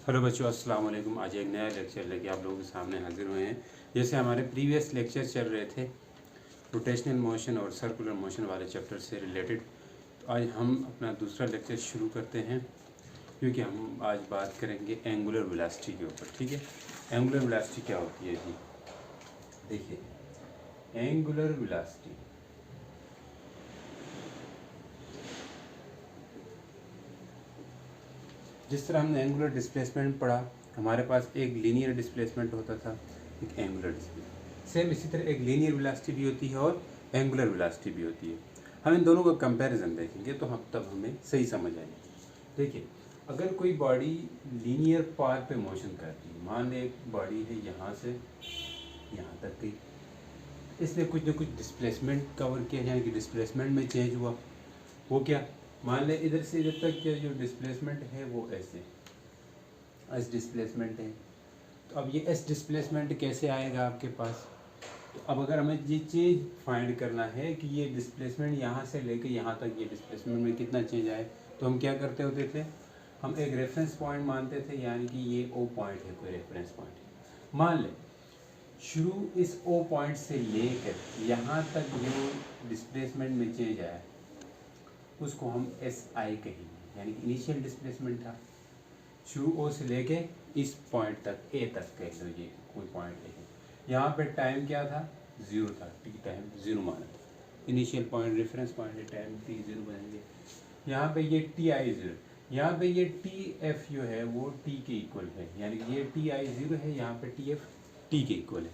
Hello बच्चों, अस्सलाम वालेकुम। आज एक नया लेक्चर लेके आप लोगों के सामने हाजिर हुए हैं। जैसे हमारे प्रीवियस लेक्चर चल रहे थे रोटेशनल मोशन और सर्कुलर मोशन वाले चैप्टर से रिलेटेड, तो आज हम अपना दूसरा लेक्चर शुरू करते हैं, क्योंकि हम आज बात करेंगे एंगुलर वेलोसिटी के ऊपर। ठीक है, एंगुलर वेलोसिटी क्या होती है जी? देखिए, एंगुलर वेलोसिटी जिस तरह हमने एंगुलर डिस्प्लेसमेंट पढ़ा, हमारे पास एक लीनियर डिस्प्लेसमेंट होता था, एक एंगुलर डिस्प्लेसमेंट। सेम इसी तरह एक लीनियर वेलोसिटी भी होती है और एंगुलर वेलोसिटी भी होती है। हम इन दोनों का कंपैरिजन देखेंगे तो हम तब हमें सही समझ आएगी। देखिए, अगर कोई बॉडी लीनियर पाथ पे मोशन करती है, मान लें एक बॉडी है यहाँ से यहाँ तक गई, इसने कुछ न कुछ डिस्प्लेसमेंट कवर किया, यानी कि डिस्प्लेसमेंट में चेंज हुआ। वो क्या, मान ले इधर से इधर तक के जो डिस्प्लेसमेंट है वो ऐसे एस डिस्प्लेसमेंट है। तो अब ये एस डिस्प्लेसमेंट कैसे आएगा आपके पास? तो अब अगर हमें ये चेंज फाइंड करना है कि ये डिस्प्लेसमेंट यहाँ से लेके यहाँ तक ये डिस्प्लेसमेंट में कितना चेंज आए, तो हम क्या करते होते थे, हम एक रेफरेंस पॉइंट मानते थे, यानी कि ये ओ पॉइंट है, कोई रेफरेंस पॉइंट है। मान लें शुरू इस ओ पॉइंट से लेकर यहाँ तक जो डिस्प्लेसमेंट में चेंज आया उसको हम एस आई कहेंगे, यानी कि इनिशियल डिस्प्लेसमेंट था। शुरू ओ से लेके इस पॉइंट तक, ए तक कह लो, ये कोई पॉइंट है। यहाँ पे टाइम क्या था? ज़ीरो था, टी टाइम ज़ीरो माना था। इनिशियल पॉइंट रेफरेंस पॉइंट है, टाइम टी ज़ीरो बनेंगे। यहाँ पे ये टी आई ज़ीरो, यहाँ पे ये टी एफ जो है वो टी के इक्वल है, यानी कि ये टी आई ज़ीरो है, यहाँ पे टी एफ टी के इक्वल है।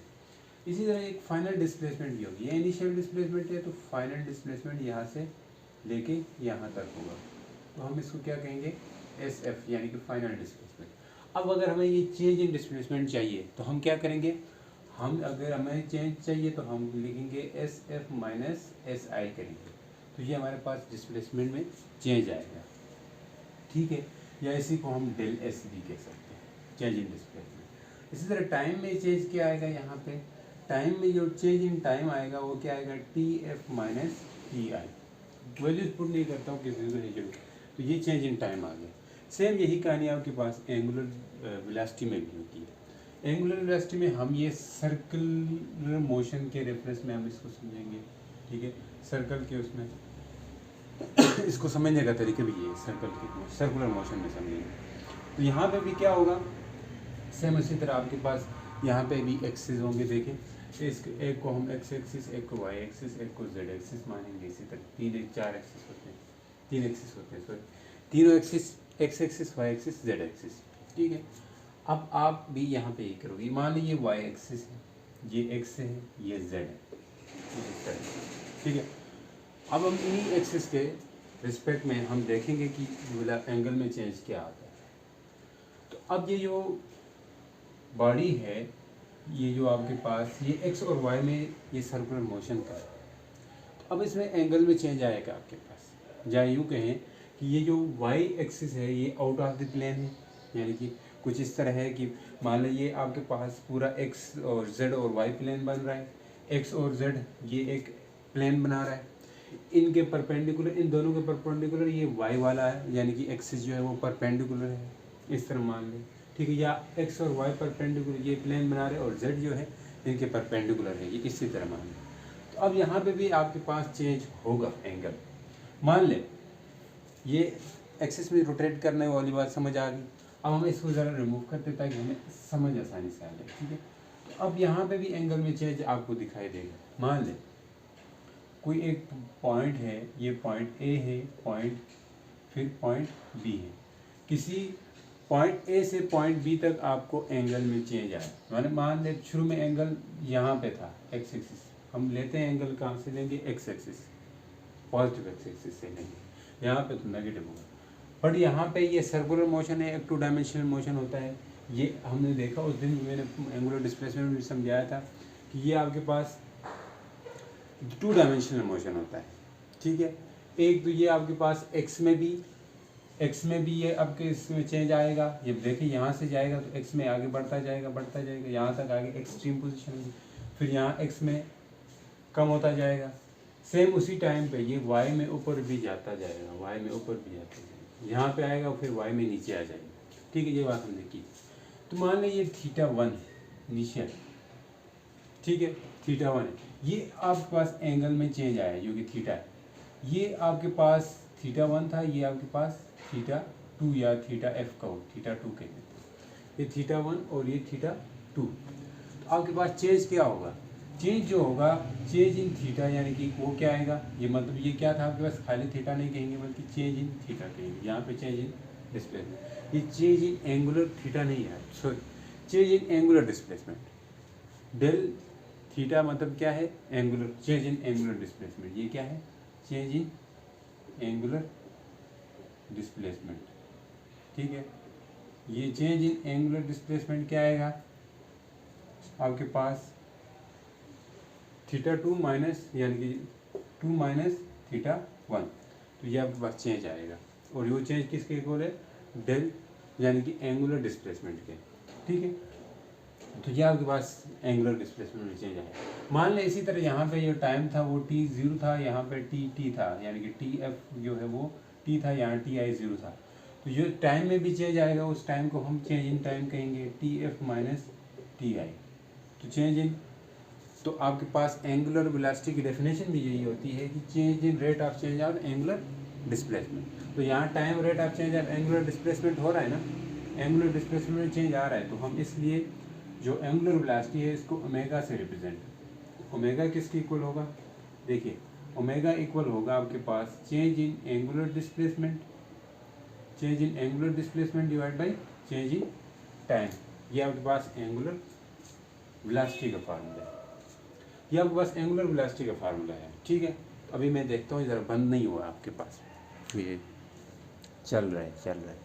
इसी तरह एक फाइनल डिस्प्लेसमेंट भी होगी। ये इनिशियल डिस्प्लेसमेंट है, तो फाइनल डिस्प्लेसमेंट यहाँ से लेके यहाँ तक होगा, तो हम इसको क्या कहेंगे? एस एफ, यानी कि फाइनल डिस्प्लेसमेंट। अब अगर हमें ये चेंज इन डिस्प्लेसमेंट चाहिए तो हम क्या करेंगे? हम अगर हमें चेंज चाहिए तो हम लिखेंगे S F minus S I करेंगे, तो ये हमारे पास डिस्प्लेसमेंट में चेंज आएगा। ठीक है, या इसी को हम डेल एस भी कह सकते हैं, चेंज इन डिस्प्लेसमेंट। इसी तरह टाइम में चेंज क्या आएगा? यहाँ पे टाइम में जो चेंज इन टाइम आएगा वो क्या आएगा? T F minus T I. Values put नहीं करता हूँ किसी को नहीं, तो ये चेंज इन टाइम आ गया। सेम यही कहानी आपके पास एंगुलर वेलोसिटी में भी होती है। एंगुलर वेलोसिटी में हम ये सर्कुलर मोशन के रेफरेंस में हम इसको समझेंगे। ठीक है, सर्कल के उसमें इसको समझने का तरीका भी ये सर्कल के सर्कुलर मोशन में समझेंगे। तो यहाँ पे भी क्या होगा? सेम उसी तरह आपके पास यहाँ पे भी एक्सिस होंगे। देखें, इस एक को हम एक्स एक्सिस, एक को वाई एक्सिस, एक को जेड एक्सिस मानेंगे। इसी तरह चार एक्सिस होते हैं, तीन एक्सिस होते हैं, सॉरी तीनों axis, X axis, Y axis, Z axis. ठीक है, अब आप भी यहाँ पे ये करोगे, मान लीजिए ये वाई एक्सिस है, ये एक्स है, ये जेड है। ठीक है, अब हम इन्हीं एक्सिस के रिस्पेक्ट में हम देखेंगे कि एंगल में चेंज क्या आता है। तो अब ये जो बॉडी है, ये जो आपके पास ये एक्स और वाई में ये सर्कुलर मोशन का है, तो अब इसमें एंगल में चेंज आएगा आपके पास। या यूँ कहें कि ये जो वाई एक्सिस है ये आउट ऑफ द प्लेन है, यानी कि कुछ इस तरह है कि मान लीजिए आपके पास पूरा एक्स और जेड और वाई प्लेन बन रहा है। एक्स और जेड ये एक प्लेन बना रहा है, इनके परपेंडिकुलर, इन दोनों के परपेंडिकुलर ये वाई वाला है, यानी कि एक्सिस जो है वो परपेंडिकुलर है, इस तरह मान लें। ठीक है, या एक्स और वाई परपेंडिकुलर ये प्लेन बना रहे हैं, और जेड जो है इनके परपेंडिकुलर है, ये इसी तरह मान लें। तो अब यहाँ पे भी आपके पास चेंज होगा एंगल। मान लें ये एक्सिस में रोटेट करने वाली बात समझ आ गई। अब हम इसको ज़रा रिमूव करते ताकि हमें समझ आसानी से आ जाए। ठीक है, तो अब यहाँ पे भी एंगल में चेंज आपको दिखाई देगा। मान लें कोई एक पॉइंट है, ये पॉइंट ए है, पॉइंट फिर पॉइंट बी है। किसी पॉइंट ए से पॉइंट बी तक आपको एंगल में चेंज आया, मैंने मान ले शुरू में एंगल यहाँ पे था एक्स एक्सिस, हम लेते हैं एंगल कहाँ से लेंगे? X axis, positive x axis से लेंगे। यहाँ पे तो नेगेटिव होगा, बट यहाँ पे ये सर्कुलर मोशन है, एक टू डायमेंशनल मोशन होता है। ये हमने देखा उस दिन मैंने एंगुलर डिस्प्लेसमेंट में समझाया था कि ये आपके पास टू डायमेंशनल मोशन होता है। ठीक है, एक तो ये आपके पास एक्स में भी ये आपके इसमें चेंज आएगा। ये देखिए यहाँ से जाएगा तो एक्स में आगे बढ़ता जाएगा यहाँ तक आगे एक्सट्रीम पोजीशन होगी, फिर यहाँ एक्स में कम होता जाएगा। सेम उसी टाइम पे ये वाई में ऊपर भी जाता जाएगा, यहाँ पे आएगा फिर वाई में नीचे आ जाएगा। ठीक है, ये बात हमने की। तो मान लें ये θ1 इनिशियल, ठीक है, θ1 है, ये आपके पास एंगल में चेंज आया जो कि थीटा है। ये आपके पास θ1 था, ये आपके पास θ2 या θf कहो, θ2 कहते हैं। ये θ1 और ये θ2। तो आपके पास चेंज क्या होगा? चेंज जो होगा, चेंज इन थीटा, यानी कि वो क्या आएगा, ये मतलब ये क्या था आपके पास, खाली थीटा नहीं कहेंगे बल्कि चेंज इन थीटा कहेंगे। यहाँ पे चेंज इन डिस्प्लेसमेंट, ये चेंज इन एंगुलर थीटा नहीं है, sorry, change in angular displacement. Del theta मतलब क्या है, angular, change in angular displacement. ये क्या है, चेंज इन एंगुलर डिस्प्लेसमेंट, ठीक है। ये चेंज इन एंगुलर डिस्प्लेसमेंट क्या आएगा आपके पास, θ2 माइनस, यानी कि 2 माइनस θ1। तो ये आपके पास चेंज आएगा, और वो चेंज किसके इक्वल है, डेल, यानी कि एंगुलर डिस्प्लेसमेंट के, ठीक है। तो ये आपके पास एंगुलर डिस्प्लेसमेंट में चेंज आएगा। मान लें इसी तरह यहाँ पे जो टाइम था वो t0 था, यहाँ पे t था, यानी कि tf जो है वो t था, यहाँ ti 0 था। तो जो टाइम में भी चेंज आएगा उस टाइम को हम चेंज इन टाइम कहेंगे, tf माइनस ti। तो चेंज इन, तो आपके पास एंगुलर वेलोसिटी की डेफिनेशन भी यही होती है कि change in rate of change of angular displacement. तो यहाँ time rate of change of angular displacement हो रहा है ना, एंगुलर डिस्प्लेसमेंट में चेंज आ रहा है, तो हम इसलिए जो एंगुलर वेलोसिटी है इसको ओमेगा से रिप्रेजेंट, ओमेगा किसके इक्वल होगा, देखिए ओमेगा इक्वल होगा आपके पास change in angular displacement, change in angular displacement divide by change in time. ये आपके पास एंगुलर वेलोसिटी का फार्मूला है, ये आपके पास एंगुलर वेलोसिटी का फार्मूला है, ठीक है। अभी मैं देखता हूँ इधर बंद नहीं हुआ आपके पास, ये चल रहा है।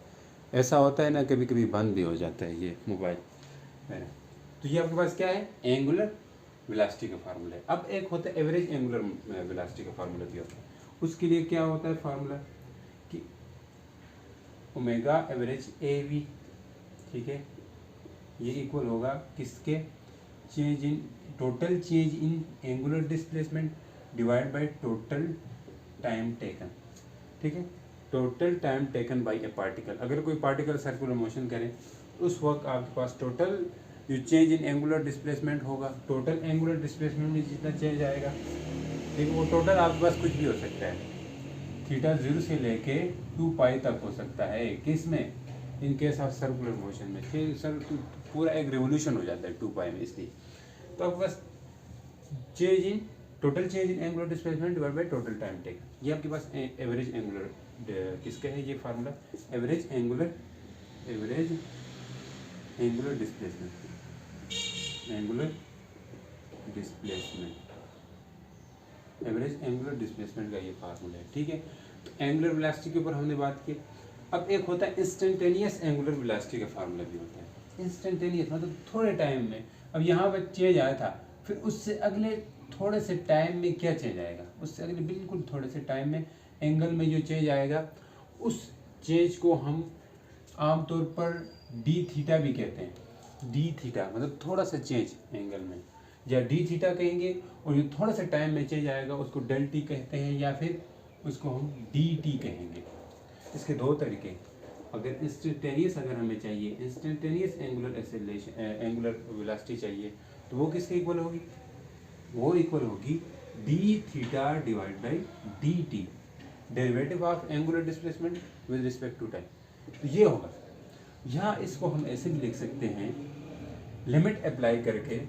ऐसा होता है ना, कभी कभी बंद भी हो जाता है ये मोबाइल मेरा। तो ये आपके पास क्या है, एंगुलर वेलोसिटी का फार्मूला है। अब एक होता है एवरेज एंगुलर वेलोसिटी का फार्मूला दिया होता है, उसके लिए क्या होता है फार्मूला कि ओमेगा एवरेज ए वी, ठीक है, ये इक्वल होगा किसके, change in, total change in angular displacement divide by total time taken, ठीक है, total time taken by A particle. अगर कोई पार्टिकल सर्कुलर मोशन करे उस वक्त आपके पास टोटल जो चेंज इन एंगुलर डिस्प्लेसमेंट होगा, टोटल एंगुलर डिस्प्लेसमेंट में जितना चेंज आएगा, ठीक है, वो टोटल आपके पास कुछ भी हो सकता है, θ0 से लेके 2 पाई तक हो सकता है, किस में, in case of circular motion में, फिर सर पूरा एक रेवोल्यूशन हो जाता है 2 पाई में, इसलिए तो आपके पास change in, total change in angular displacement divide by total time taken. ये आपके पास एवरेज एंगुलर किसका है, ये formula average angular displacement, average angular displacement का ये फार्मूला है, ठीक है। तो एंगुलर वेलोसिटी के ऊपर हमने बात की। अब एक होता है इंस्टेंटेनियस एंगुलर वेलोसिटी का फार्मूला भी होता है। इंस्टेंटेनियस मतलब थोड़े टाइम में, अब यहाँ पर चेंज आया था, फिर उससे अगले थोड़े से टाइम में क्या चेंज आएगा, उससे अगले बिल्कुल थोड़े से टाइम में एंगल में जो चेंज आएगा, उस चेंज को हम आमतौर पर डी थीटा भी कहते हैं। डी थीटा मतलब थोड़ा सा चेंज एंगल में, या डी थीटा कहेंगे, और जो थोड़ा सा टाइम में चेंज आएगा उसको डेल टी कहते हैं, या फिर उसको हम डी टी कहेंगे। इसके दो तरीके, अगर इंस्टेंटेनियस अगर हमें चाहिए, instantaneous angular acceleration, angular velocity चाहिए, तो वो किसके इक्वल होगी, वो इक्वल होगी D theta divide by D T, derivative of angular displacement with respect to time. तो ये होगा, यहाँ इसको हम ऐसे भी लिख सकते हैं, लिमिट अप्लाई करके,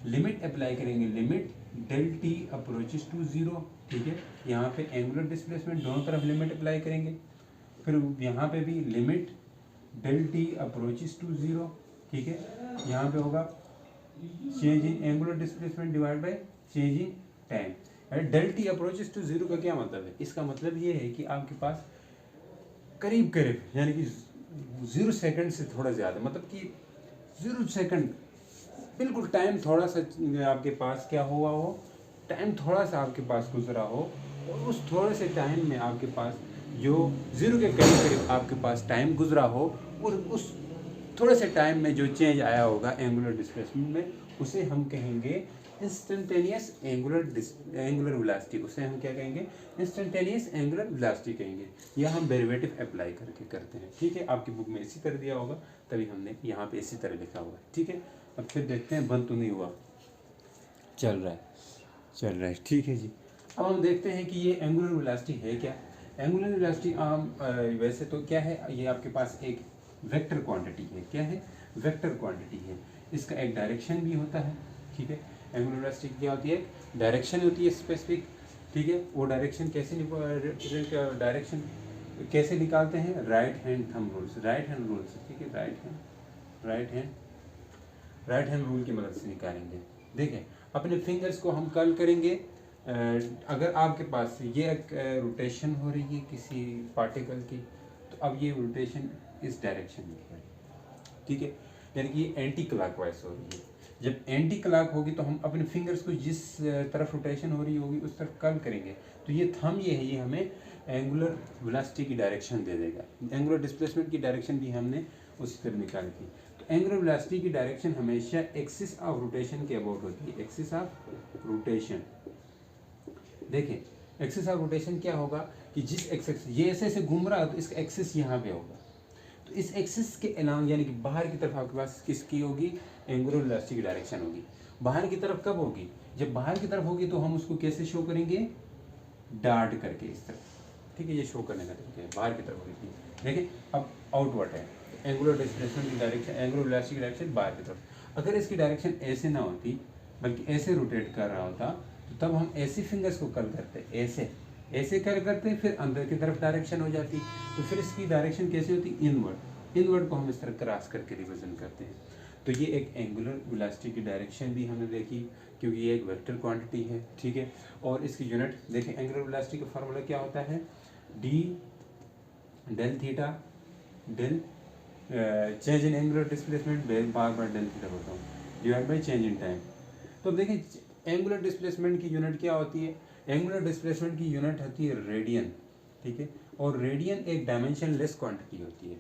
लिमिट अप्लाई करेंगे, limit del T approaches to 0, ठीक है, यहाँ पे एंगुलर डिस्प्लेसमेंट दोनों तरफ लिमिट अप्लाई करेंगे, फिर यहाँ पे भी limit del T approaches to 0, ठीक है, यहाँ पे होगा change in angular displacement divide by change in time. Del T approaches to 0 का क्या मतलब है, इसका मतलब ये है कि आपके पास करीब करीब, यानी कि 0 सेकंड से थोड़ा ज़्यादा, मतलब कि 0 सेकंड बिल्कुल टाइम थोड़ा सा आपके पास क्या हुआ हो, टाइम थोड़ा सा आपके पास गुजरा हो, और उस थोड़े से टाइम में आपके पास जो 0 के करीब करीब आपके पास टाइम गुजरा हो, और उस थोड़े से टाइम में जो चेंज आया होगा एंगुलर डिस्प्लेसमेंट में, उसे हम कहेंगे इंस्टेंटेनियस एंगुलर वेलोसिटी, उसे हम क्या कहेंगे, इंस्टेंटेनियस एंगुलर वेलोसिटी कहेंगे। यह हम डेरिवेटिव अप्लाई करके करते हैं, ठीक है। आपकी बुक में इसी तरह दिया होगा, तभी हमने यहाँ पे इसी तरह लिखा हुआ है, ठीक है। अब फिर देखते हैं, बंद तो नहीं हुआ, चल रहा है, ठीक है जी। अब हम देखते हैं कि ये एंगुलर वेलोसिटी है क्या। एंगुलर वेलोसिटी वैसे तो क्या है, ये आपके पास एक वेक्टर क्वांटिटी है। क्या है, वेक्टर क्वांटिटी है। इसका एक डायरेक्शन भी होता है, ठीक है। एंगुलर वेलोसिटी क्या होती है, डायरेक्शन होती है स्पेसिफिक, ठीक है। वो डायरेक्शन कैसे निकालते हैं, राइट हैंड थंब रूल से, राइट हैंड रूल से, ठीक है। राइट हैंड रूल की मदद से निकालेंगे। देखें, अपने फिंगर्स को हम कर्ल करेंगे। अगर आपके पास ये एक रोटेशन हो रही है किसी पार्टिकल की, तो अब ये रोटेशन इस डायरेक्शन में है, ठीक है। यानी कि ये एंटी क्लॉकवाइज हो रही है। जब एंटी क्लॉक होगी तो हम अपने फिंगर्स को जिस तरफ रोटेशन हो रही होगी उस तरफ कर्ल करेंगे, तो ये थंब ये हमें एंगुलर वेलोसिटी की डायरेक्शन दे देगा। एंगुलर डिस्प्लेसमेंट की डायरेक्शन भी हमने उसी तरह निकाली थी। तो एंगुलर वेलोसिटी की डायरेक्शन हमेशा एक्सिस ऑफ रोटेशन के अबाउट होती है, एक्सिस ऑफ रोटेशन। देखें, एक्सिस ऑफ रोटेशन क्या होगा कि जिस एक्सिस ये ऐसे घूम रहा है तो इसका एक्सिस यहाँ पे होगा, तो इस एक्सिस के अलावा यानी कि बाहर की तरफ आपके पास किसकी होगी, एंगुलर वेलोसिटी की डायरेक्शन होगी। बाहर की तरफ कब होगी, जब बाहर की तरफ होगी तो हम उसको कैसे शो करेंगे, डार्ट करके इस तरफ, ठीक है। ये शो करने का तरीका है, बाहर की तरफ होगी। देखिए अब आउटवर्ड है, एंगुलर डिस्प्लेसमेंट की डायरेक्शन, एंगुलर वेलोसिटी की डायरेक्शन बाहर की तरफ। अगर इसकी डायरेक्शन ऐसे ना होती बल्कि ऐसे रोटेट कर रहा होता, तो तब हम ऐसे फिंगर्स को कर्ल करते, ऐसे कर्ल करते, फिर अंदर की तरफ डायरेक्शन हो जाती। तो फिर इसकी डायरेक्शन कैसे होती, इनवर्ड को हम इस तरह क्रॉस करके रिप्रेजेंट करते हैं। तो ये एक एंगुलर वेलोसिटी की डायरेक्शन भी हमने देखी, क्योंकि ये एक वेक्टर क्वांटिटी है, ठीक है। और इसकी यूनिट देखें, एंगुलर वेलोसिटी का फार्मूला क्या होता है, D del theta del change in angular displacement, बार डेल थीटा बोलता हूँ, divide by change in time. तो देखिए एंगुलर डिस्प्लेसमेंट की यूनिट क्या होती है, एंगुलर डिस्प्लेसमेंट की यूनिट होती है रेडियन, ठीक है। और रेडियन एक डायमेंशन लेस क्वांटिटी होती है,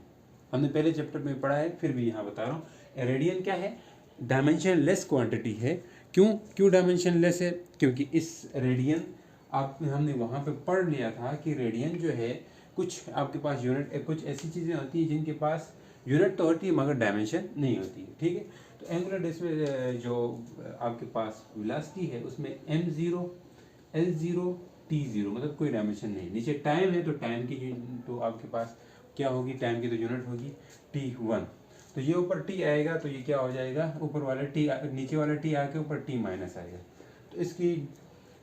हमने पहले चैप्टर में पढ़ा है, फिर भी यहाँ बता रहा हूँ। रेडियन क्या है, डायमेंशन लेस क्वांटिटी है। क्यों डायमेंशन लेस है, क्योंकि इस रेडियन हमने वहाँ पे पढ़ लिया था कि रेडियन जो है, कुछ आपके पास यूनिट, कुछ ऐसी चीज़ें होती हैं जिनके पास यूनिट तो होती है मगर डायमेंशन नहीं होती है, ठीक है। तो एंगुलर डिस्प्लेसमेंट जो आपके पास वेलोसिटी है उसमें m0 l0 t0 मतलब कोई डायमेंशन नहीं। नीचे टाइम है तो टाइम की तो आपके पास क्या होगी, टाइम की तो यूनिट होगी t1। तो ये ऊपर t आएगा तो ये क्या हो जाएगा, ऊपर वाला t नीचे वाला t आके ऊपर t माइनस आएगा। तो इसकी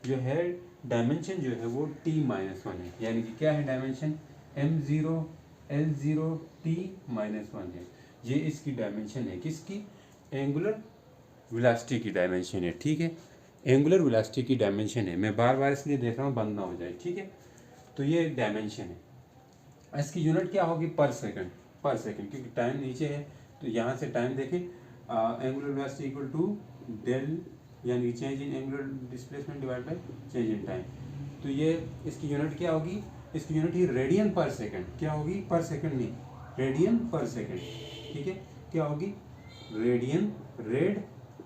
जो है डायमेंशन जो है वो t-1 है, यानी कि क्या है डायमेंशन, m0 l0 t-1 है। ये इसकी डायमेंशन है, किसकी, एंगुलर वेलोसिटी की डायमेंशन है, ठीक है। एंगुलर वेलोसिटी की डायमेंशन है, मैं बार बार इसलिए देख रहा हूँ बंद ना हो जाए, ठीक है। तो ये डायमेंशन है, इसकी यूनिट क्या होगी, पर सेकंड, क्योंकि टाइम नीचे है तो यहाँ से टाइम देखें, angular velocity equal to del यानी change in angular displacement divide by change in time. तो ये इसकी यूनिट क्या होगी, इसकी यूनिट ही रेडियन पर सेकंड, क्या होगी, पर सेकंड नहीं, रेडियन पर सेकंड, ठीक है। क्या होगी, रेड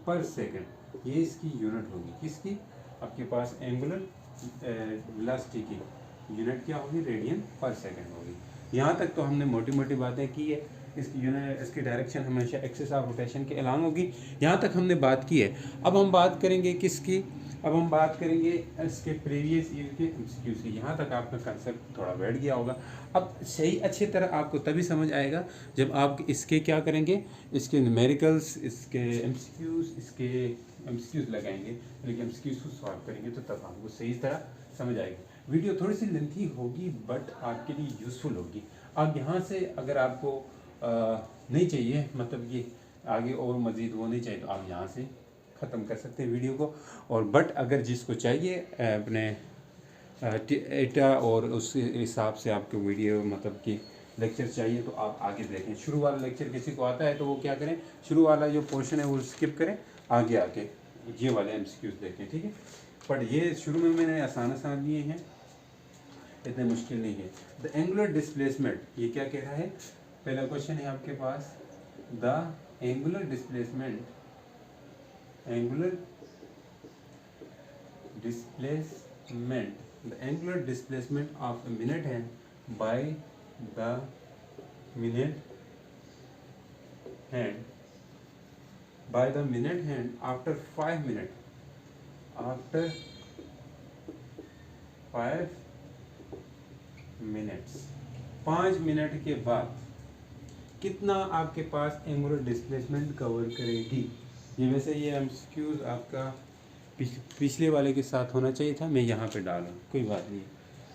पर सेकंड, ये इसकी यूनिट होगी, किसकी, आपके पास एंगुलर वेलोसिटी की यूनिट क्या होगी, रेडियन पर सेकंड होगी। यहाँ तक तो हमने मोटी मोटी बातें की है। इसकी यूनिट, इसकी डायरेक्शन हमेशा एक्सिस ऑफ रोटेशन के अलांग होगी, यहाँ तक हमने बात की है। अब हम बात करेंगे किसकी, अब हम बात करेंगे इसके प्रीवियस ईयर के एमसीक्यू से। यहाँ तक आपका कंसेप्ट थोड़ा बैठ गया होगा। अब सही अच्छी तरह आपको तभी समझ आएगा जब आप इसके क्या करेंगे, इसके न्यूमेरिकल्स, इसके एमसीक्यूज लगाएंगे, लेकिन एमसीक्यूज को सॉल्व करेंगे तो तब आपको सही तरह समझ आएगी। वीडियो थोड़ी सी लेंथी होगी बट आपके लिए यूज़फुल होगी। आप यहाँ से अगर आपको नहीं चाहिए, मतलब ये आगे और मज़ीद वो नहीं चाहिए, तो आप यहाँ से ख़त्म कर सकते हैं वीडियो को। और बट अगर जिसको चाहिए अपने एटा और उस हिसाब से आपको वीडियो मतलब कि लेक्चर चाहिए, तो आप आगे देखें। शुरू वाला लेक्चर किसी को आता है तो वो क्या करें, शुरू वाला जो पोर्शन है वो स्किप करें, आगे आके ये वाले एमसीक्यूज देखें, ठीक है। पर ये शुरू में मैंने आसान लिए हैं, इतने मुश्किल नहीं है। द एंगुलर डिस्प्लेसमेंट, ये क्या कह रहा है, पहला क्वेश्चन है आपके पास, the angular displacement displacement, the angular displacement of a minute hand by the minute hand after 5 minutes, after 5 minutes, 5 minute के बाद कितना आपके पास एंगुलर डिस्प्लेसमेंट कवर करेगी। ये वैसे ये एमसीक्यूज आपका पिछले वाले के साथ होना चाहिए था, मैं यहाँ पे डाला, कोई बात नहीं,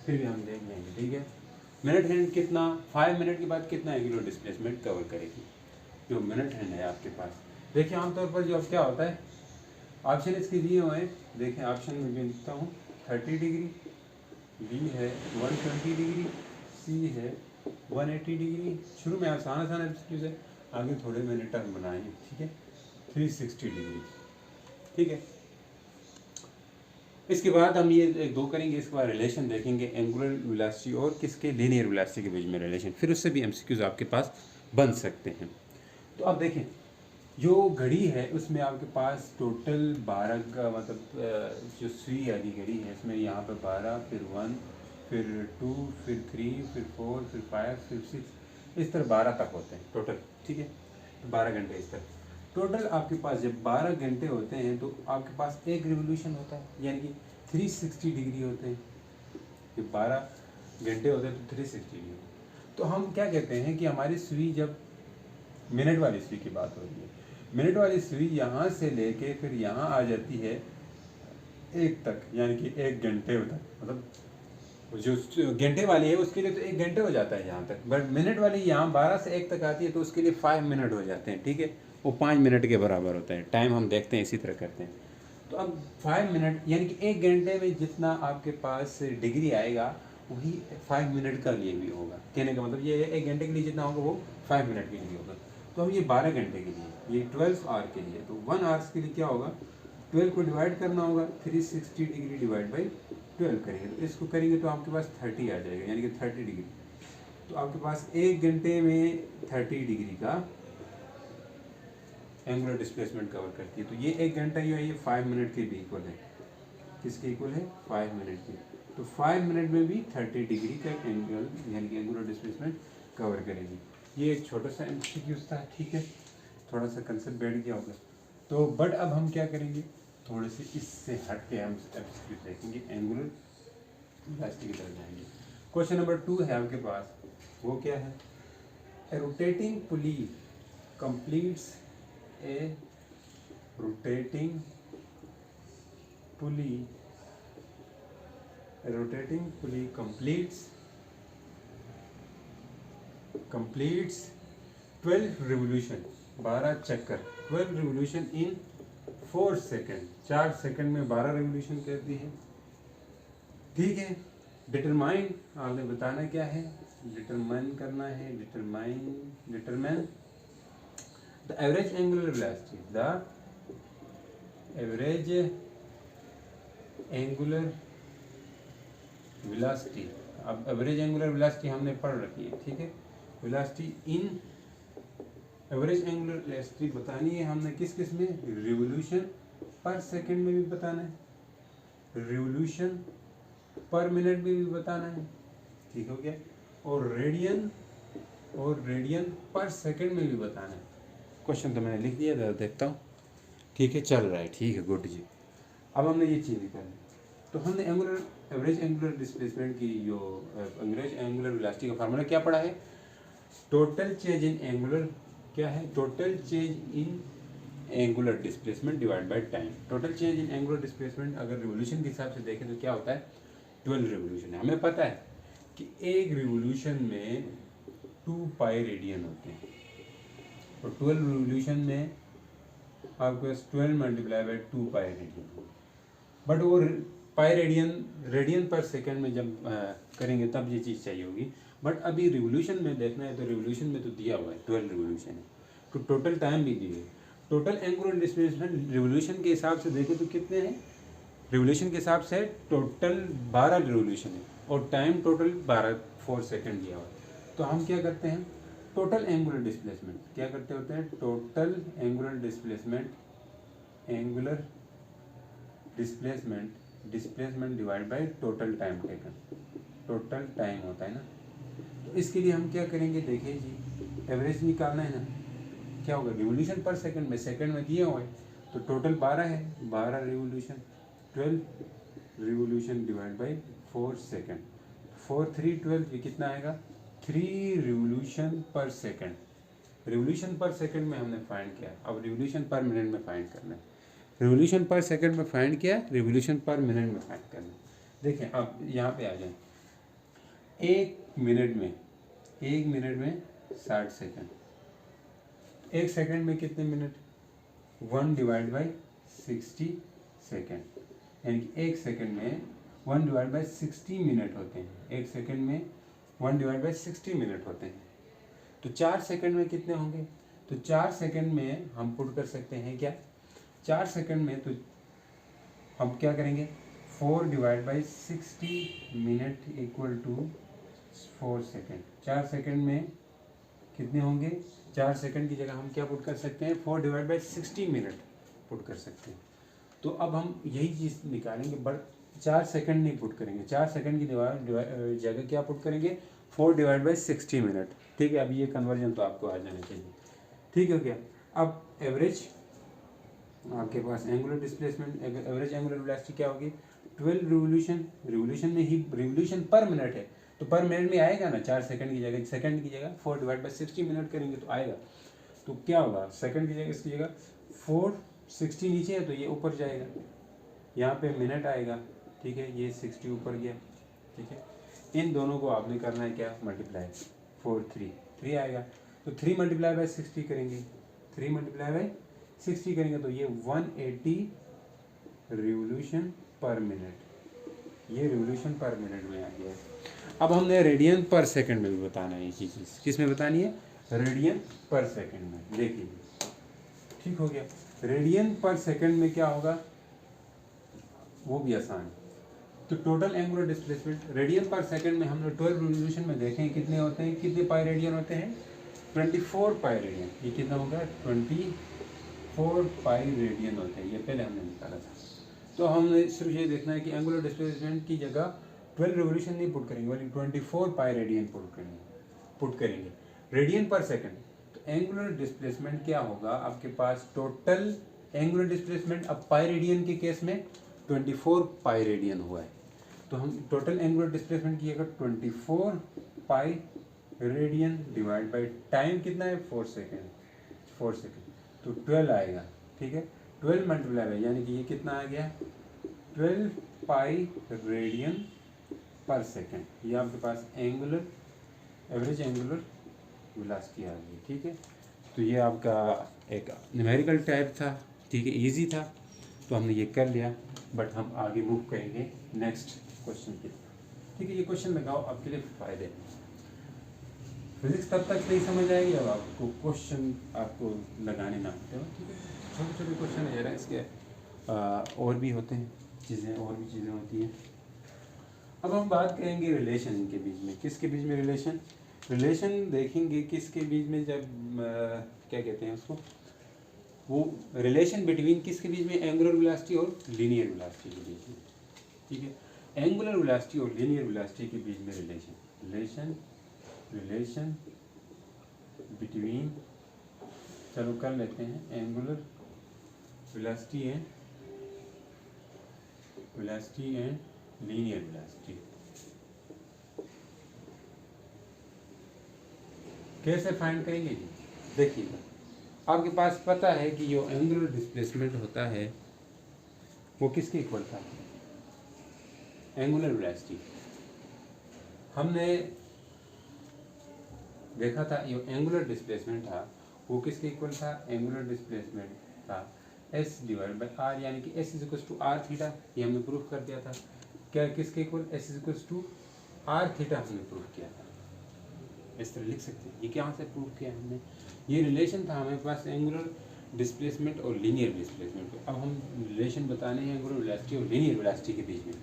फिर भी हम देख लेंगे, ठीक है। मिनट हैंड कितना 5 मिनट के बाद कितना एंगुलर डिस्प्लेसमेंट कवर करेगी, जो मिनट हैंड है आपके पास। देखिए आमतौर पर जो क्या होता है, ऑप्शन इसके दिए हुए हैं, देखें ऑप्शन में मैं लिखता हूँ 30 डिग्री, बी है 120 डिग्री, सी है 180 डिग्री। शुरू में आसान एमसीक्यूज है, आगे थोड़े मैंने टर्म बनाए हैं, ठीक है। 360 डिग्री, ठीक है। इसके बाद हम ये एक दो करेंगे, इसके बाद रिलेशन देखेंगे एंगुलर वेलोसिटी और किसके लीनियर वेलोसिटी के बीच में रिलेशन, फिर उससे भी एमसीक्यूज आपके पास बन सकते हैं। तो अब देखें जो घड़ी है उसमें आपके पास टोटल 12 का मतलब जो सुई वाली घड़ी है इसमें यहाँ पे 12, फिर 1, फिर 2, फिर 3, फिर 4, फिर 5, फिर 6, इस तरह 12 तक होते हैं टोटल, ठीक है। 12 घंटे इस तरह टोटल आपके पास जब 12 घंटे होते हैं तो आपके पास एक रिवोल्यूशन होता है, यानी कि 360 डिग्री होते हैं। जब 12 घंटे होते हैं तो 360 डिग्री। तो हम क्या कहते हैं कि हमारी सुई, जब मिनट वाली सुई की बात हो रही है, मिनट वाली सुई यहाँ से लेके फिर यहाँ आ जाती है 1 तक, यानी कि 1 घंटे तक, मतलब जो घंटे वाली है उसके लिए तो 1 घंटे हो जाता है यहाँ तक, बट मिनट वाली यहाँ 12 से 1 तक आती है तो उसके लिए 5 मिनट हो जाते हैं, ठीक है। वो 5 मिनट के बराबर होता है, टाइम हम देखते हैं इसी तरह करते हैं। तो अब 5 मिनट यानी कि 1 घंटे में जितना आपके पास डिग्री आएगा वही 5 मिनट का लिए भी होगा। कहने का मतलब ये है 1 घंटे के लिए जितना होगा वो 5 मिनट के लिए होगा। तो अब ये 12 घंटे के लिए, ये 12 आवर के लिए, तो 1 आवर्स के लिए क्या होगा, 12 को डिवाइड करना होगा, 360 डिग्री डिवाइड बाई 12 करेंगे, तो इसको करेंगे तो आपके पास 30 आ जाएगा, यानी कि 30 डिग्री। तो आपके पास 1 घंटे में 30 डिग्री का एंगुलर डिस्प्लेसमेंट कवर करती है। तो ये 1 घंटा जो है ये 5 मिनट के भी इक्वल है, किसके इक्वल है, 5 मिनट के। तो 5 मिनट में भी 30 डिग्री का एंगल यानी कि एंगुलर डिस्प्लेसमेंट कवर करेगी। ये एक छोटा सा एमसीक्यू था, ठीक है, थोड़ा सा कंसेप्ट बैठ गया होगा। तो बट अब हम क्या करेंगे, थोड़े से इससे हट के हम एमसीक्यू देखेंगे, एंगुलर वेलोसिटी की तरफ जाएंगे। क्वेश्चन नंबर 2 है आपके पास, वो क्या है, ए रोटेटिंग पुली कंप्लीट्स ए रोटेटिंग पुली completes 12 revolution, 12 चक्कर, 12 revolution in 4 सेकेंड, 4 सेकेंड में 12 revolution करती है, ठीक है। डिटरमाइन आपने बताना क्या है, डिटरमाइन करना है, determine the average angular velocity, the average angular velocity. अब एवरेज एंगुलर वेलोसिटी हमने पढ़ रखी है, ठीक है। वेलोसिटी इन एवरेज एंगुलर वेलोसिटी बतानी है हमने किस किस में, रिवोल्यूशन पर सेकंड में भी बताना है, रिवोल्यूशन पर मिनट में भी बताना है, ठीक हो गया, और रेडियन पर सेकंड में भी बताना है। क्वेश्चन तो मैंने लिख दिया था, देखता हूँ, ठीक है, चल रहा है, ठीक है, गुड जी। अब हमने ये चीज़ करनी, तो हमने एवरेज एंगुलर डिस्प्लेसमेंट की जो एवरेज एंगुलर वेलोसिटी का फार्मूला क्या पढ़ा है, टोटल चेंज इन एंगुलर, क्या है, total change in angular displacement divide by time. Total change in angular displacement अगर रिवोल्यूशन के हिसाब से देखें तो क्या होता है, 12 रिवोल्यूशन है। हमें पता है कि एक रिवोल्यूशन में 2 पाई रेडियन होते हैं, और 12 रिवोल्यूशन में आपके पास 12 multiply by 2 pi radian, but वो पाई रेडियन पर सेकंड में जब करेंगे तब ये चीज़ चाहिए होगी। बट अभी रिवोल्यूशन में देखना है तो रिवोल्यूशन में तो दिया हुआ है 12 रिवोल्यूशन है, तो टोटल टाइम भी दिए, टोटल एंगुलर डिस्प्लेसमेंट रिवोल्यूशन के हिसाब से देखें तो कितने हैं, रिवोल्यूशन के हिसाब से टोटल 12 रिवोल्यूशन है, और टाइम टोटल 4 सेकेंड दिया हुआ है। तो हम क्या करते हैं, टोटल एंगुलर डिस्प्लेसमेंट क्या करते होते हैं, total angular displacement displacement divide by total time taken, total time होता है ना। तो इसके लिए हम क्या करेंगे, देखिए जी एवरेज निकालना है ना, क्या होगा रिवोल्यूशन पर सेकंड में दिए हुए, तो टोटल 12 है, 12 revolution, 12 revolution divide by 4 second, 4 3 12, ये कितना आएगा 3 revolution per second. Revolution per second में हमने फाइंड किया, अब रिवोल्यूशन पर मिनट में फाइंड करना है। रिवोल्यूशन पर सेकंड में फाइंड किया, रिवोल्यूशन पर मिनट में फाइंड करना है। देखिए अब यहाँ पे आ जाए, एक मिनट में 60 सेकंड, एक सेकंड में कितने मिनट, 1 डिवाइड बाई 60 सेकंड, यानी कि एक सेकंड में 1 डिवाइड बाई 60 मिनट होते हैं, एक सेकंड में 1 डिवाइड बाई 60 मिनट होते हैं। तो 4 सेकंड में कितने होंगे, तो 4 सेकंड में हम पुट कर सकते हैं क्या, 4 सेकंड में तो हम क्या करेंगे, 4 divide by 60 minute equal to 4 second. 4 second में कितने होंगे, 4 सेकंड की जगह हम क्या पुट कर सकते हैं, 4 डिवाइड बाई 60 मिनट पुट कर सकते हैं। तो अब हम यही चीज़ निकालेंगे, बट 4 सेकंड नहीं पुट करेंगे, 4 सेकंड की जगह क्या पुट करेंगे, 4 डिवाइड बाई 60 मिनट। ठीक है, अब ये कन्वर्जन तो आपको आ जाना चाहिए। ठीक है क्या, अब एवरेज आपके पास angular displacement, average angular velocity क्या होगी, 12 रिवोल्यूशन में ही रिवोल्यूशन पर मिनट है, तो पर मिनट में आएगा ना, 4 सेकंड की जगह 4 डिवाइड बाई 60 मिनट करेंगे तो आएगा। तो क्या होगा, सेकंड की जगह इसकी जगह 460 नीचे है तो ये ऊपर जाएगा, यहाँ पे मिनट आएगा। ठीक है, ये 60 ऊपर गया। ठीक है, इन दोनों को आपने करना है क्या, मल्टीप्लाई, 4 3 आएगा, तो 3 मल्टीप्लाई बाई 60 करेंगे, 3 मल्टीप्लाई बाई 60 करेंगे तो ये 180 रिवोल्यूशन पर मिनट, ये रिवोल्यूशन पर मिनट में आ गया। अब हमने रेडियन पर सेकंड में भी बताना है ये चीज़, किस में बतानी है, रेडियन पर सेकंड में। देखिए ठीक हो गया, रेडियन पर सेकंड में क्या होगा, वो भी आसान है। तो total angular displacement radian per second में हमने 12 रिवोल्यूशन में देखें कितने होते हैं, कितने पाई रेडियन होते हैं, 24 पाई रेडियन। ये कितना होगा, 24 पाई रेडियन होते हैं, ये पहले हमने निकाला था। तो हमने सिर्फ ये देखना है कि एंगुलर डिस्प्लेसमेंट की जगह 12 रिवोल्यूशन नहीं पुट करेंगे, बल्कि 24 पाई रेडियन पुट करेंगे रेडियन पर सेकंड। तो एंगुलर डिस्प्लेसमेंट क्या होगा आपके पास, टोटल एंगुलर डिस्प्लेसमेंट अब पाई रेडियन के केस में 24 पाई रेडियन हुआ है, तो हम टोटल एंगुलर डिस्प्लेसमेंट की जगह 24 pi radian divide by time कितना है, 4 सेकेंड, तो 12 आएगा। ठीक है, 12 मल्टीप्लाई बाई, यानी कि ये कितना आ गया, 12 पाई रेडियन पर सेकेंड। ये आपके पास एंगुलर एवरेज एंगुलर वेलोसिटी आ गई। ठीक है, तो ये आपका एक न्यूमेरिकल टाइप था। ठीक है, इजी था, तो हमने ये कर लिया, बट हम आगे मूव करेंगे नेक्स्ट क्वेश्चन की तरफ। ठीक है, ये क्वेश्चन लगाओ, आपके लिए फ़ायदे। फिजिक्स तब तक नहीं समझ आएगी जब आपको क्वेश्चन आपको लगाने ना होते हो। ठीक है, छोटे छोटे क्वेश्चन है, इसके और भी होते हैं चीज़ें, और भी चीज़ें होती हैं। अब हम बात करेंगे रिलेशन इनके बीच में, किसके बीच में रिलेशन देखेंगे किसके बीच में, जब क्या कहते हैं उसको, वो रिलेशन बिटवीन किसके बीच में, एंगुलर वेलोसिटी और लीनियर वेलोसिटी के बीच में। ठीक है, एंगुलर वेलोसिटी और लीनियर वेलोसिटी के बीच में रिलेशन बिटवीन, चलो कर लेते हैं, angular velocity and linear velocity. कैसे फाइंड करेंगे जी, देखिएगा, आपके पास पता है कि जो एंगुलर डिस्प्लेसमेंट होता है वो किसके इक्वल था, एंगुलर वेलोसिटी। हमने देखा था जो एंगुलर डिस्प्लेसमेंट था वो किसके इक्वल था, एंगुलर डिस्प्लेसमेंट था s डिवाइड बाई r, यानी कि s is equal to r theta, ये हमने प्रूफ कर दिया था। क्या किसके equal, s is equal to r theta हमने प्रूफ किया था। इस तरह लिख सकते हैं, ये क्या से प्रूफ किया हमने, ये रिलेशन था हमारे पास एंगुलर डिस्प्लेसमेंट और लीनियर डिस्प्लेसमेंट पे। अब हम रिलेशन बताने हैं एंगुलर वेलोसिटी और लीनियर वेलोसिटी के बीच में।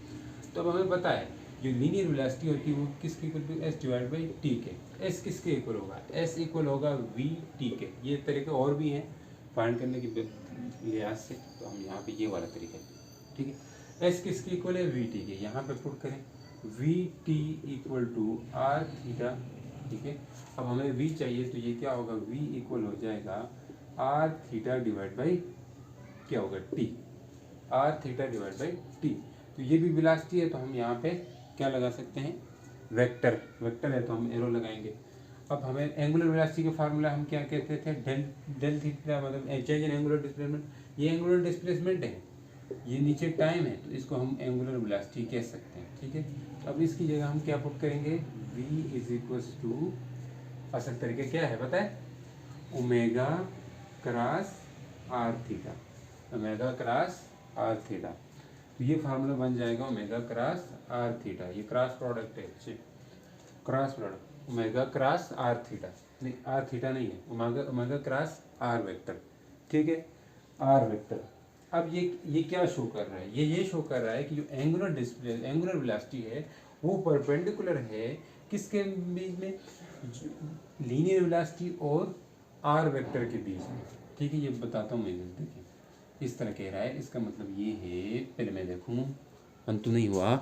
तो अब हमें पता है जो लीनियर वेलोसिटी होती है वो किसके equal to s divide by t के, s किसके इक्वल होगा, s इक्वल होगा v t के। ये तरीके और भी हैं फाइंड करने के लिहाज से, तो हम यहाँ पे ये वाला तरीका है। ठीक है, एस किसकी इक्वल है, वी टी के। यहाँ पे पुट करें v t equal to r theta, ठीक है। अब हमें वी चाहिए तो ये क्या होगा, वी इक्वल हो जाएगा आर थीटा डिवाइड बाई क्या होगा, t, r theta divide by t. तो ये भी वेलोसिटी है तो हम यहाँ पे क्या लगा सकते हैं, वेक्टर, वेक्टर है तो हम एरो लगाएंगे। अब हमें एंगुलर वेलोसिटी का फार्मूला हम क्या कहते थे, डेल थीटा, मतलब चेंज इन एंगुलर डिस्प्लेसमेंट। ये एंगुलर डिस्प्लेसमेंट है, ये नीचे टाइम है, तो इसको हम एंगुलर वेलोसिटी कह सकते हैं, ठीक है। तो अब इसकी जगह हम क्या पुट करेंगे, v इज इक्वल्स टू, असल तरीके क्या है पता है, omega cross r theta, omega cross r theta. तो ये फार्मूला बन जाएगा ओमेगा क्रॉस आर थीटा, ये क्रॉस प्रोडक्ट है, cross product omega cross r theta, नहीं आर थीटा नहीं है, omega omega cross r vector, ठीक है, आर वेक्टर। अब ये क्या शो कर रहा है, ये शो कर रहा है कि जो एंगुलर वेलोसिटी है वो परपेंडिकुलर है किसके बीच में, लीनियर वेलोसिटी और आर वेक्टर के बीच में, ठीक है। ये बताता हूँ मैं, देखिए इस तरह कह रहा है, इसका मतलब ये है, पहले मैं देखूँ, अंतु नहीं हुआ,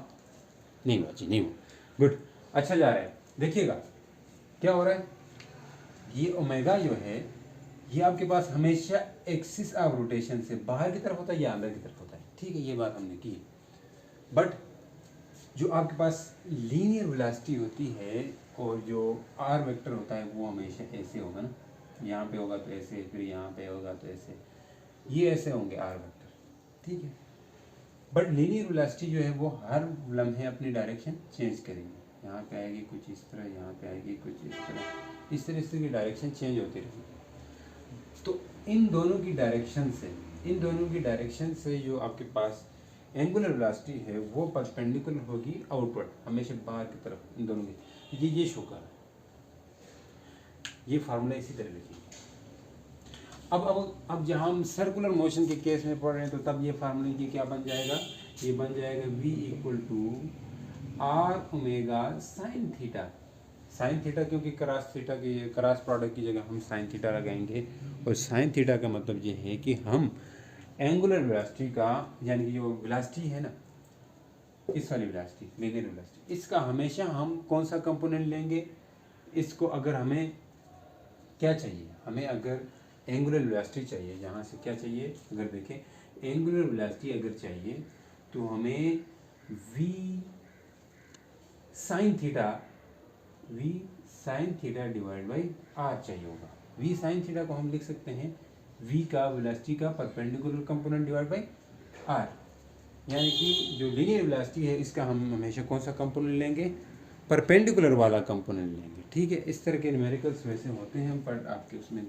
नहीं हुआ जी, नहीं हुआ, गुड, अच्छा जा रहा है। देखिएगा क्या हो रहा है, ये ओमेगा जो है ये आपके पास हमेशा एक्सिस ऑफ रोटेशन से बाहर की तरफ होता है या अंदर की तरफ होता है, ठीक है, ये बात हमने की। बट जो आपके पास लीनियर वेलोसिटी होती है और जो आर वेक्टर होता है वो हमेशा ऐसे होगा ना, यहाँ पे होगा तो ऐसे, फिर यहाँ पे होगा तो ऐसे, ये ऐसे होंगे आर वेक्टर, ठीक है। बट लीनियर वेलोसिटी जो है वो हर लम्हे अपनी डायरेक्शन चेंज करेंगे, यहाँ पे आएगी कुछ इस तरह, यहाँ पे आएगी कुछ इस तरह, इस तरह की डायरेक्शन चेंज होती रहेगी। तो इन दोनों की डायरेक्शन से जो आपके पास एंगुलर वेलोसिटी है वो परपेंडिकुलर होगी आउटवर्ड, हमेशा बाहर की तरफ, इन दोनों की, ये शो कर रहा है, ये फार्मूला इसी तरह लिखिए। अब जहाँ हम सर्कुलर मोशन के केस में पढ़ रहे हैं तो तब ये फार्मूले की क्या बन जाएगा, ये बन जाएगा v equal to r omega sine theta, sine theta क्योंकि क्रॉस थीटा की क्रॉस प्रोडक्ट की जगह हम साइन थीटा लगाएंगे, और साइन थीटा का मतलब ये है कि हम एंगुलर वेलोसिटी का, यानी कि जो वेलोसिटी है ना, इस वाली वेलोसिटी, लीनियर वेलोसिटी, इसका हमेशा हम कौन सा कंपोनेंट लेंगे, इसको अगर हमें क्या चाहिए, हमें अगर एंगुलर वेलोसिटी चाहिए, यहाँ से क्या चाहिए, अगर देखें एंगुलर वेलोसिटी अगर चाहिए तो हमें v sine theta divide by r चाहिए होगा। v साइन थीटा को हम लिख सकते हैं v का वेलोसिटी का perpendicular component divide by r, यानी कि जो लीनियर वेलोसिटी है इसका हम हमेशा कौन सा कंपोनेंट लेंगे, परपेंडिकुलर वाला कंपोनेंट लेंगे, ठीक है। इस तरह के न्यूमेरिकल्स वैसे होते हैं पर आपके उसमें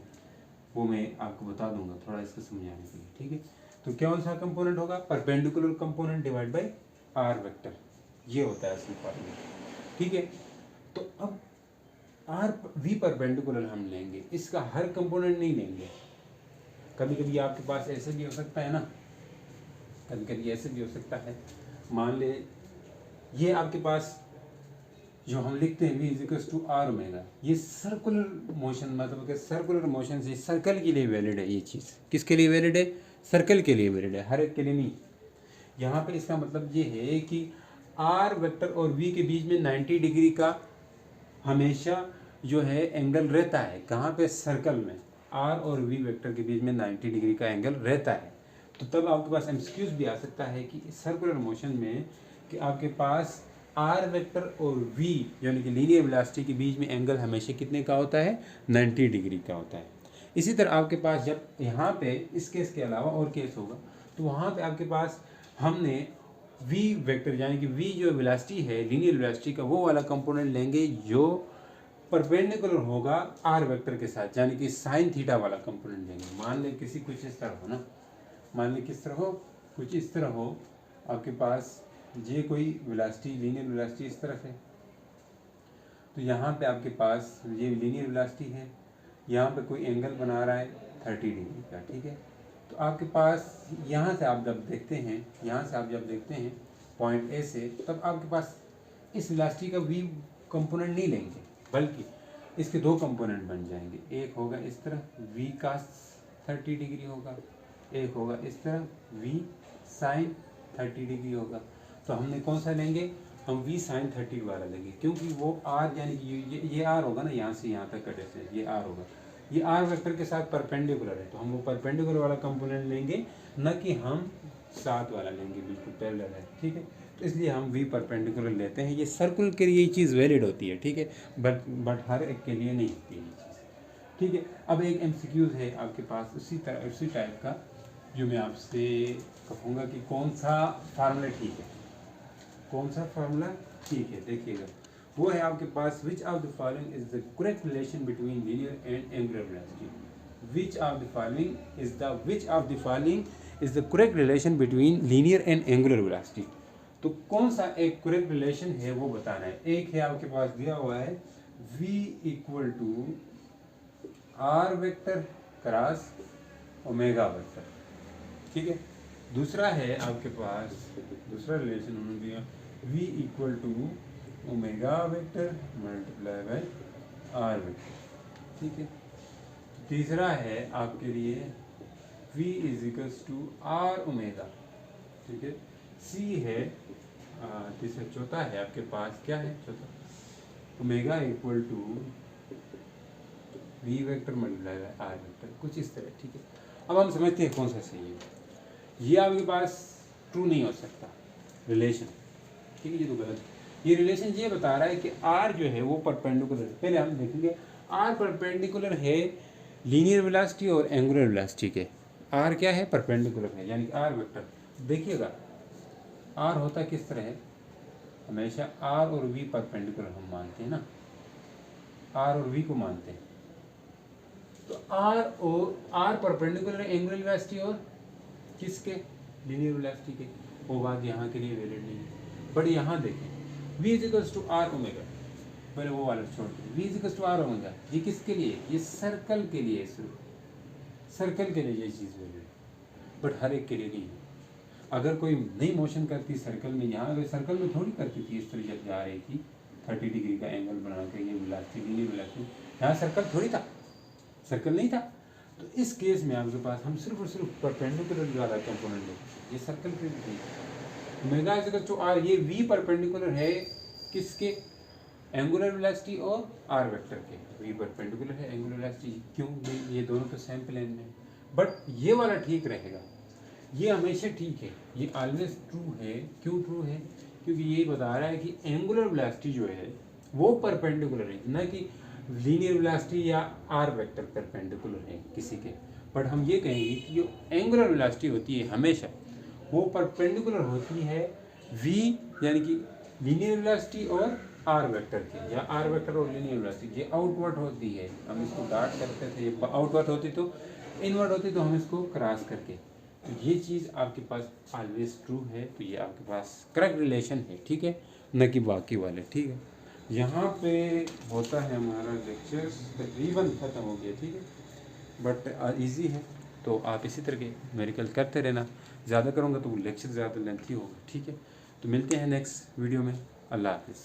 वो मैं आपको बता दूंगा थोड़ा इसको समझाने के लिए, ठीक है। तो कौन सा कंपोनेंट होगा, perpendicular component divide by r vector, ये होता है असली फार्मूला, ठीक है। तो अब आर वी परपेंडिकुलर हम लेंगे, इसका हर कंपोनेंट नहीं लेंगे, कभी कभी आपके पास ऐसे भी हो सकता है ना, कभी कभी ऐसे भी हो सकता है, मान ले ये आपके पास जो हम लिखते हैं v is equal to r omega, ये सर्कुलर मोशन, मतलब कि सर्कुलर मोशन से सर्कल के लिए वैलिड है, ये चीज़ किसके लिए वैलिड है, सर्कल के लिए वैलिड है, हर एक के लिए नहीं। यहाँ पे इसका मतलब ये है कि आर वेक्टर और v के बीच में 90 डिग्री का हमेशा जो है एंगल रहता है, कहाँ पे, सर्कल में, आर और v वेक्टर के बीच में 90 डिग्री का एंगल रहता है। तो तब आपके पास एमसीक्यूज भी आ सकता है कि सर्कुलर मोशन में कि आपके पास आर वेक्टर और v यानी कि लीनियर वेलोसिटी के बीच में एंगल हमेशा कितने का होता है, 90 डिग्री का होता है। इसी तरह आपके पास जब यहाँ पे इस केस के अलावा और केस होगा तो वहाँ पे आपके पास हमने v वेक्टर यानी कि v जो वेलोसिटी है लीनियर वेलोसिटी का वो वाला कंपोनेंट लेंगे जो परपेंडिकुलर होगा आर वेक्टर के साथ, यानी कि साइन थीटा वाला कंपोनेंट लेंगे। मान लें किसी कुछ इस तरह हो ना, मान लें किस तरह हो, कुछ इस तरह हो, आपके पास ये कोई वेलोसिटी लीनियर वेलोसिटी इस तरफ है, तो यहाँ पे आपके पास ये लीनियर वेलोसिटी है, यहाँ पे कोई एंगल बना रहा है 30 डिग्री का, ठीक है। तो आपके पास यहाँ से आप जब देखते हैं, यहाँ से आप जब देखते हैं पॉइंट ए से, तब आपके पास इस वेलोसिटी का v कंपोनेंट नहीं लेंगे, बल्कि इसके दो कंपोनेंट बन जाएंगे, एक होगा इस तरह v का 30 डिग्री होगा, एक होगा इस तरह v साइन 30 डिग्री होगा। तो हमने कौन सा लेंगे, हम v sin 30 वाला लेंगे, क्योंकि वो r यानी कि ये r होगा ना, यहाँ से यहाँ तक का डिस्टेंस ये r होगा, ये r वेक्टर के साथ परपेंडिकुलर है, तो हम वो परपेंडिकुलर वाला कंपोनेंट लेंगे, न कि हम साथ वाला लेंगे, बिल्कुल पैरेलल है, ठीक है। तो इसलिए हम v परपेंडिकुलर लेते हैं। ये सर्कुल के लिए ये चीज़ वैलिड होती है, ठीक है, बट हर एक के लिए नहीं होती है ये चीज़, ठीक है। अब एक MCQ है आपके पास उसी टाइप का, जो मैं आपसे कहूँगा कि कौन सा फार्मूला ठीक है, कौन सा फार्मूला ठीक है, देखिएगा। वो है आपके पास, which of the following is the correct relation between linear and angular velocity, which of the following is the correct relation between linear and angular velocity. तो कौन सा एक करेक्ट रिलेशन है वो बताना है। एक है आपके पास दिया हुआ है v equal to r vector cross omega vector, ठीक है। दूसरा है आपके पास, दूसरा रिलेशन उन्होंने दिया v equal to omega vector multiply by r vector, ठीक है। तीसरा है आपके लिए v is equals to r omega, ठीक है। c है तीसरा, चौथा है आपके पास, क्या है चौथा, omega equal to v vector multiply by r vector, कुछ इस तरह, ठीक है। अब हम समझते हैं कौन सा सही है। ये आपके पास ट्रू नहीं हो सकता रिलेशन, ठीक है, ये तो गलत है। ये रिलेशन ये बता रहा है कि r जो है वो परपेंडिकुलर है। पहले हम देखेंगे r परपेंडिकुलर है लीनियर वेलोसिटी और एंगुलर वेलोसिटी के। r क्या है, परपेंडिकुलर है, यानी कि r वेक्टर। देखिएगा r होता किस तरह है, हमेशा r और v परपेंडिकुलर हम मानते हैं ना, r और v को मानते हैं। तो r परपेंडिकुलर है एंगुलर वेलोसिटी और किसके, लीनियर वेलोसिटी के। वो बात यहाँ के लिए वैलिड नहीं है। बट यहाँ देखें v is equals to r omega, पहले वो वाला छोड़ दें, v is equals to r omega, ये किसके लिए, ये सर्कल के लिए, सिर्फ सर्कल के लिए ये चीज़ वैलिड है, बट हर एक के लिए नहीं है। अगर कोई नई मोशन करती सर्कल में, यहाँ अगर सर्कल में थोड़ी करती थी, इस तरह जब जा रही थी 30 डिग्री का एंगल बना के, ये वेलोसिटी लीनियर वेलोसिटी, यहाँ सर्कल थोड़ी था, सर्कल नहीं था। तो इस केस में आपके पास हम सिर्फ और सिर्फ परपेंडिकुलर वाला कंपोनेंट लेते, ये सर्कल के लिए। Omega is equal to r, ये v परपेंडिकुलर है किसके, एंगुलर वेलोसिटी और r वेक्टर के। v परपेंडिकुलर है एंगुलर वेलोसिटी, क्यों, ये दोनों तो सेम प्लेन में, बट ये वाला ठीक रहेगा, ये हमेशा ठीक है, ये ऑलवेज ट्रू है। क्यों ट्रू है, क्योंकि ये बता रहा है कि एंगुलर वेलोसिटी जो है वो परपेंडिकुलर है, न कि लीनियर वेलोसिटी या r वेक्टर परपेंडिकुलर है किसी के। बट हम ये कहेंगे कि जो एंगुलर वेलोसिटी होती है हमेशा वो परपेंडिकुलर होती है v यानी कि लीनियर वेलोसिटी और r वेक्टर के, या r वेक्टर और लीनियर वेलोसिटी। ये आउटवर्ड होती है, हम इसको डॉट करते थे, ये आउटवर्ड होती तो, इनवर्ड होती तो हम इसको क्रॉस करके। तो ये चीज़ आपके पास ऑलवेज ट्रू है, तो ये आपके पास करेक्ट रिलेशन है, ठीक है, न कि बाकी वाले, ठीक है। यहाँ पे होता है हमारा लेक्चर तकरीबन ख़त्म हो गया, ठीक है, बट इजी है, तो आप इसी तरह के मेडिकल करते रहना। ज़्यादा करूँगा तो वो लेक्चर ज़्यादा लेंथी होगा, ठीक है। तो मिलते हैं नेक्स्ट वीडियो में, अल्लाह हाफिज़।